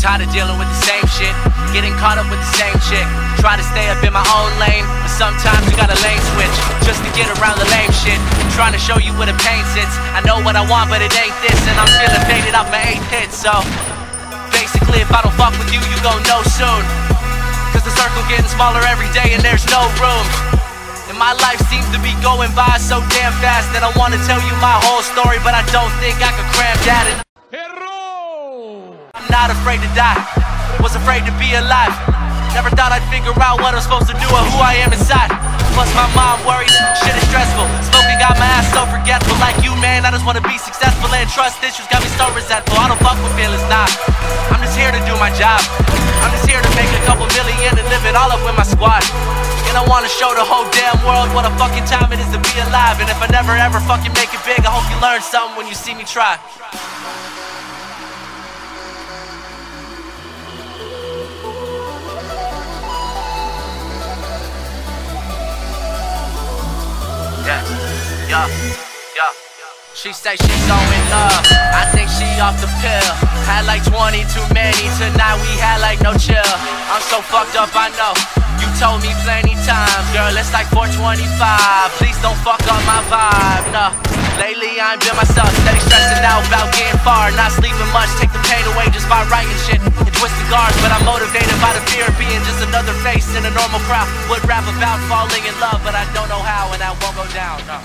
tired of dealing with the same shit, getting caught up with the same chick. Try to stay up in my own lane, but sometimes you gotta lane switch just to get around the lame shit. Trying to show you where the pain sits. I know what I want, but it ain't this, and I'm feeling faded off my 8th hit. So basically, if I don't fuck with you, you gon' know soon. Cause the circle getting smaller every day and there's no room. And my life seems to be going by so damn fast that I wanna tell you my whole story, but I don't think I could cram that in. I'm not afraid to die, was afraid to be alive. Never thought I'd figure out what I'm supposed to do or who I am inside. Plus my mom worries, shit is stressful. Smoking got my ass so forgetful. Like you, man, I just wanna be successful, and trust issues got me so resentful. I don't fuck with feelings, nah. I'm just here to do my job. I'm just here to make a couple million and live it all up with my squad. And I wanna show the whole damn world what a fucking time it is to be alive. And if I never ever fucking make it big, I hope you learn something when you see me try. Yeah. She say she's so in love, I think she off the pill. Had like 20 too many, tonight we had like no chill. I'm so fucked up, I know. You told me plenty times, girl, it's like 4:25. Please don't fuck up my vibe, no. Lately I ain't been myself, steady stressing out about getting far. Not sleeping much, take the pain away just by writing shit and twisting guards. But I'm motivated by the fear of being just another face in a normal crowd. Would rap about falling in love, but I don't know how, and that won't go down, no.